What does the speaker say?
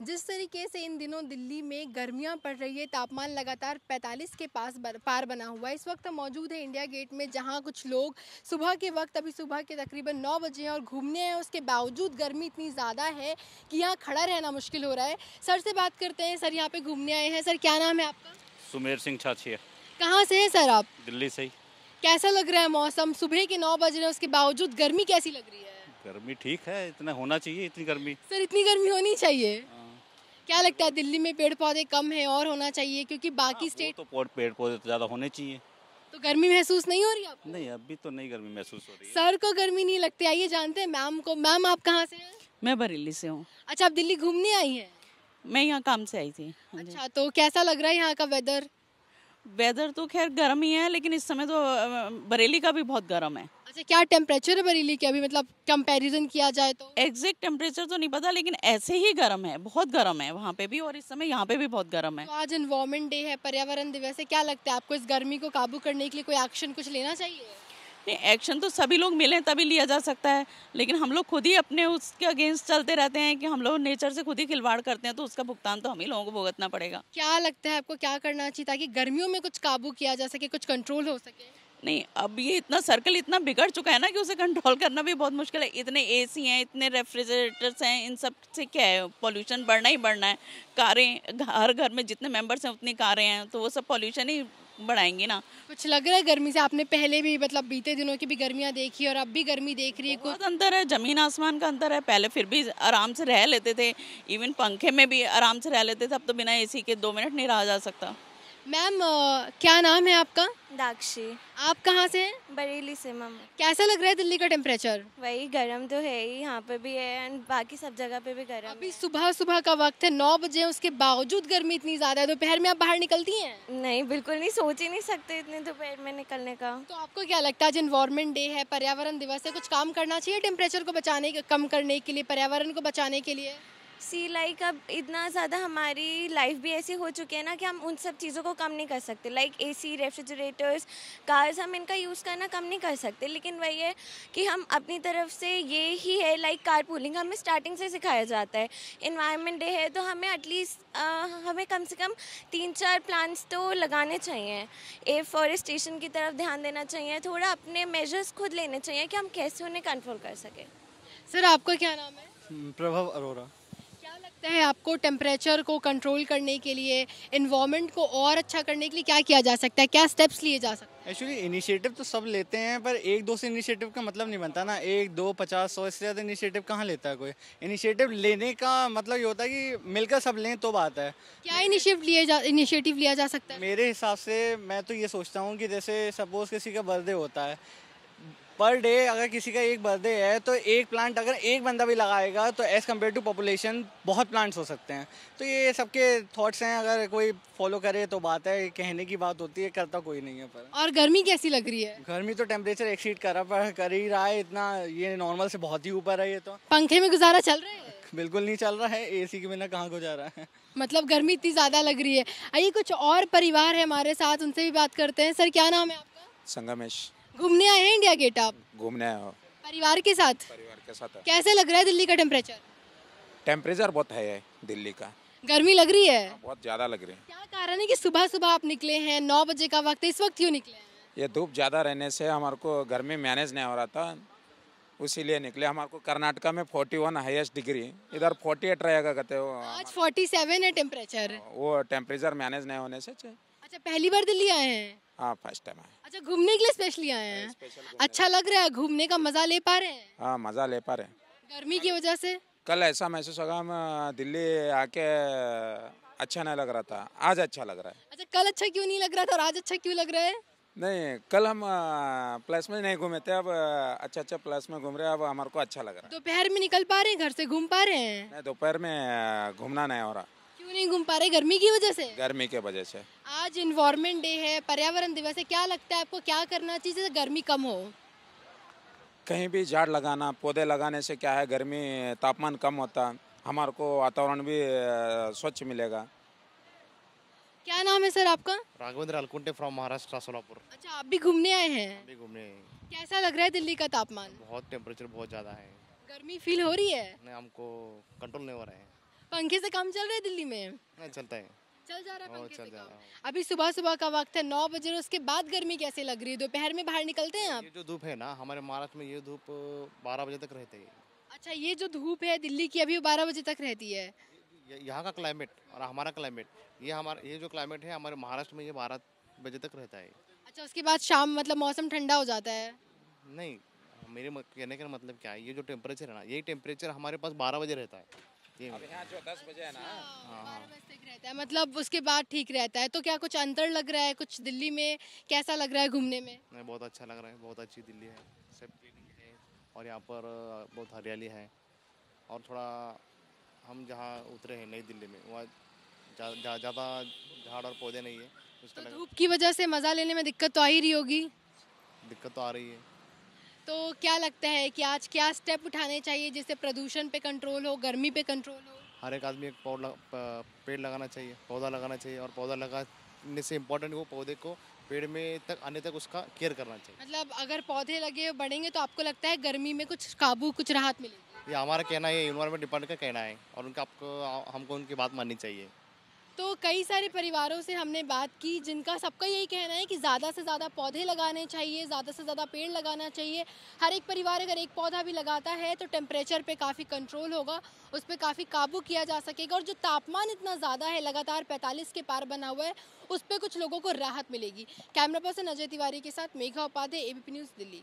जिस तरीके से इन दिनों दिल्ली में गर्मियां पड़ रही है, तापमान लगातार 45 के पार बना हुआ है। इस वक्त हम मौजूद है इंडिया गेट में, जहां कुछ लोग सुबह के वक्त, अभी सुबह के तकरीबन 9 बजे हैं और घूमने हैं। उसके बावजूद गर्मी इतनी ज़्यादा है कि यहाँ खड़ा रहना मुश्किल हो रहा है। सर से बात करते हैं। सर यहाँ पे घूमने आए हैं। सर क्या नाम है आपका? सुमेर सिंह छाछिया। कहाँ से है सर आप? दिल्ली से ही। कैसा लग रहा है मौसम? सुबह के 9 बज रहे हैं, उसके बावजूद गर्मी कैसी लग रही है? गर्मी ठीक है, इतना होना चाहिए, इतनी गर्मी। सर इतनी गर्मी होनी चाहिए? क्या लगता है दिल्ली में पेड़ पौधे कम है और होना चाहिए, क्योंकि बाकी स्टेट तो पेड़ पौधे तो ज़्यादा होने चाहिए। तो गर्मी महसूस नहीं हो रही आपको? नहीं, अभी तो नहीं गर्मी महसूस हो रही है। सर को गर्मी नहीं लगती? आइए जानते हैं मैम को। मैम आप कहाँ से हैं? मैं बरेली से हूँ। अच्छा, आप दिल्ली घूमने आई हैं? मैं यहाँ काम से आई थी। अच्छा, तो कैसा लग रहा है यहाँ का वेदर? वेदर तो खैर गर्म ही है, लेकिन इस समय तो बरेली का भी बहुत गर्म है। अच्छा, क्या टेम्परेचर है बरेली के अभी, मतलब कंपैरिजन किया जाए तो? एग्जैक्ट टेम्परेचर तो नहीं पता, लेकिन ऐसे ही गर्म है, बहुत गर्म है वहाँ पे भी, और इस समय यहाँ पे भी बहुत गर्म है। तो आज एनवायरमेंट डे है, पर्यावरण दिवस है, क्या लगता है आपको इस गर्मी को काबू करने के लिए कोई एक्शन कुछ लेना चाहिए? नहीं, एक्शन तो सभी लोग मिलें तभी लिया जा सकता है, लेकिन हम लोग खुद ही अपने उसके अगेंस्ट चलते रहते हैं कि हम लोग नेचर से खुद ही खिलवाड़ करते हैं, तो उसका भुगतान तो हम ही लोगों को भुगतना पड़ेगा। क्या लगता है आपको क्या करना चाहिए ताकि गर्मियों में कुछ काबू किया जा सके, कुछ कंट्रोल हो सके? नहीं, अब ये इतना सर्कल इतना बिगड़ चुका है ना कि उसे कंट्रोल करना भी बहुत मुश्किल है। इतने एसी हैं, इतने रेफ्रिजरेटर्स हैं, इन सब से क्या है, पॉल्यूशन बढ़ना ही बढ़ना है। कारें, हर घर में जितने मेंबर्स हैं उतनी कारें हैं, तो वो सब पॉल्यूशन ही बढ़ाएंगी ना। कुछ लग रहा है गर्मी से? आपने पहले भी, मतलब बीते दिनों की भी गर्मियां देखी और अब भी गर्मी देख रही है कुछ? बहुत अंतर है, जमीन आसमान का अंतर है। पहले फिर भी आराम से रह लेते थे, इवन पंखे में भी आराम से रह लेते थे, अब तो बिना एसी के 2 मिनट नहीं रहा जा सकता। मैम क्या नाम है आपका? दाक्षी। आप कहाँ से हैं? बरेली से मम। कैसा लग रहा है दिल्ली का टेम्परेचर? वही गर्म तो है ही, यहाँ पे भी है एंड बाकी सब जगह पे भी गर्म अभी है। सुबह सुबह का वक्त है, 9 बजे, उसके बावजूद गर्मी इतनी ज्यादा है। दोपहर में आप बाहर निकलती हैं? नहीं, बिल्कुल नहीं, सोच ही नहीं सकते इतने दोपहर में निकलने का। तो आपको क्या लगता है, आज एनवायरमेंट डे है, पर्यावरण दिवस है, कुछ काम करना चाहिए टेम्परेचर को बचाने, कम करने के लिए, पर्यावरण को बचाने के लिए? सी लाइक अब इतना ज़्यादा हमारी लाइफ भी ऐसी हो चुकी है ना कि हम उन सब चीज़ों को कम नहीं कर सकते। लाइक एसी, रेफ्रिजरेटर्स, कार्स, हम इनका यूज़ करना कम नहीं कर सकते। लेकिन वही है कि हम अपनी तरफ से, ये ही है लाइक कार पूलिंग हमें स्टार्टिंग से सिखाया जाता है। एनवायरनमेंट डे है तो हमें एटलीस्ट हमें कम से कम 3-4 प्लांट्स तो लगाने चाहिए। एफॉरेस्टेशन की तरफ ध्यान देना चाहिए, थोड़ा अपने मेजर्स खुद लेने चाहिए कि हम कैसे उन्हें कंट्रोल कर सकें। सर आपका क्या नाम है? प्रभव अरोरा। क्या लगता है आपको टेम्परेचर को कंट्रोल करने के लिए, एनवायरनमेंट को और अच्छा करने के लिए क्या किया जा सकता है, क्या स्टेप्स लिए जा सकते हैं? एक्चुअली इनिशिएटिव तो सब लेते हैं, पर 1-2 से इनिशिएटिव का मतलब नहीं बनता ना। 1, 2, 50, 100 इससे ज़्यादा इनिशिएटिव कहाँ लेता है कोई। इनिशिएटिव लेने का मतलब ये होता है कि मिलकर सब लें तो बात है। क्या इनिशिएटिव लिया जा सकता है? मेरे हिसाब से मैं तो ये सोचता हूँ कि जैसे सपोज़ किसी का बर्थडे होता है, पर डे अगर किसी का एक बर्थडे है तो एक प्लांट अगर एक बंदा भी लगाएगा तो एज़ कम्पेयर टू पॉपुलेशन बहुत प्लांट्स हो सकते हैं। तो ये सबके थॉट्स हैं, अगर कोई फॉलो करे तो बात है, कहने की बात होती है, करता कोई नहीं है। पर और गर्मी कैसी लग रही है? गर्मी तो टेम्परेचर एक्सीड कर ही रहा है इतना, ये नॉर्मल से बहुत ही ऊपर है। ये तो पंखे में गुजारा चल रहा है? बिल्कुल नहीं चल रहा है, एसी के बिना कहाँ गुजारा है। मतलब गर्मी इतनी ज़्यादा लग रही है। आइए कुछ और परिवार है हमारे साथ, उनसे भी बात करते हैं। सर क्या नाम है आपका? संगमेश। घूमने आए हैं इंडिया गेट आप? घूमने आया हूँ परिवार के साथ? परिवार के साथ। कैसे लग रहा है दिल्ली का टेम्परेचर? टेम्परेचर बहुत है दिल्ली का, गर्मी लग रही है? बहुत ज़्यादा लग रही है। क्या कारण है कि सुबह सुबह आप निकले हैं, 9 बजे का वक्त है, इस वक्त क्यों निकले हैं? ये धूप ज़्यादा रहने से हमारे को गर्मी मैनेज नहीं हो रहा था, उसीलिए निकले। हमारे को कर्नाटका में 41 हाईएस्ट डिग्री, इधर 48 रहेगा कहते हो। आज 47 है टेम्परेचर। वो टेम्परेचर मैनेज नहीं होने से। अच्छा, पहली बार दिल्ली आए हैं? हाँ, फर्स्ट टाइम आए। अच्छा, घूमने के लिए स्पेशली आए हैं? अच्छा लग रहा है? घूमने का मजा ले पा रहे हैं? हाँ, मज़ा ले पा रहे। गर्मी की वजह से? कल ऐसा महसूस होगा, हम दिल्ली आके अच्छा नहीं लग रहा था, आज अच्छा लग रहा है। अच्छा, कल अच्छा क्यों नहीं लग रहा था और आज अच्छा क्यों लग रहा है? नहीं, कल हम प्लस में नहीं घूमे थे, अब अच्छा प्लस में घूम रहे हैं, अब हमारे को अच्छा लग रहा है। दोपहर में निकल पा रहे हैं, घर से घूम पा रहे हैं? नहीं, दोपहर में घूमना नहीं हो रहा। क्यों नहीं घूम पा रहे? गर्मी की वजह से? गर्मी के वजह से। आज एनवायरनमेंट डे है, पर्यावरण दिवस है, क्या लगता है आपको क्या करना चाहिए जिससे गर्मी कम हो? कहीं भी झाड़ लगाना, पौधे लगाने से क्या है, गर्मी तापमान कम होता, हमारे को वातावरण भी स्वच्छ मिलेगा। क्या नाम है सर आपका? राघवेंद्र अलकुंटे फ्रॉम महाराष्ट्र, सोलापुर। अच्छा, आप भी घूमने आए हैं? अभी घूमने। कैसा लग रहा है दिल्ली का तापमान? बहुत टेम्परेचर बहुत ज़्यादा है। गर्मी फील हो रही है? नहीं, हमको कंट्रोल नहीं हो रहा है। पंखे से काम चल रहा है दिल्ली में? नहीं चलता है, चल जा रहा है पंखे चल से जा काम। रहा है। अभी सुबह सुबह का वक्त है 9 बजे और उसके बाद गर्मी कैसे लग रही है? दोपहर में बाहर निकलते हैं आप? ये जो धूप है ना हमारे महाराष्ट्र में, ये धूप 12 बजे तक रहती है। अच्छा, ये जो धूप है दिल्ली की अभी 12 बजे तक रहती है। यहाँ का क्लाइमेट और हमारा क्लाइमेट, ये जो क्लाइमेट है हमारे महाराष्ट्र में, ये 12 बजे तक रहता है। अच्छा, उसके बाद शाम मतलब मौसम ठंडा हो जाता है? नहीं, मेरे कहने का मतलब क्या है, ये जो टेम्परेचर है ना, यही टेम्परेचर हमारे पास 12 बजे रहता है। ये अब यहाँ जो 10 बजे है ना, 12 बजे तक रहता है, मतलब उसके बाद ठीक रहता है। तो क्या कुछ अंतर लग रहा है कुछ दिल्ली में? कैसा लग रहा है घूमने में? नहीं, बहुत अच्छा लग रहा है, बहुत अच्छी दिल्ली है, सब क्लीनिंग है और यहाँ पर बहुत हरियाली है। और थोड़ा हम जहाँ उतरे हैं नई दिल्ली में, वहाँ ज़्यादा झाड़ और पौधे नहीं है, उसका तो धूप की वजह से मज़ा लेने में दिक्कत तो आ ही रही होगी। दिक्कत तो आ रही है। तो क्या लगता है कि आज क्या स्टेप उठाने चाहिए जिससे प्रदूषण पे कंट्रोल हो, गर्मी पे कंट्रोल हो? हर एक आदमी एक पेड़ लगाना चाहिए, पौधा लगाना चाहिए, और पौधा लगाने से इम्पोर्टेंट वो पौधे को पेड़ में तक आने तक उसका केयर करना चाहिए। मतलब अगर पौधे लगे बढ़ेंगे तो आपको लगता है गर्मी में कुछ काबू, कुछ राहत मिलेगी? ये हमारा कहना है, इन्वायरमेंट डिपार्टमेंट का कहना है, और हमको उनकी बात माननी चाहिए। तो कई सारे परिवारों से हमने बात की जिनका सबका यही कहना है कि ज़्यादा से ज़्यादा पौधे लगाने चाहिए, ज़्यादा से ज़्यादा पेड़ लगाना चाहिए। हर एक परिवार अगर एक पौधा भी लगाता है तो टेम्परेचर पे काफ़ी कंट्रोल होगा, उस पर काफ़ी काबू किया जा सकेगा। और जो तापमान इतना ज़्यादा है, लगातार 45 के पार बना हुआ है, उस पर कुछ लोगों को राहत मिलेगी। कैमरा पर्सन अजय तिवारी के साथ मेघा उपाध्याय, ABP न्यूज़ दिल्ली।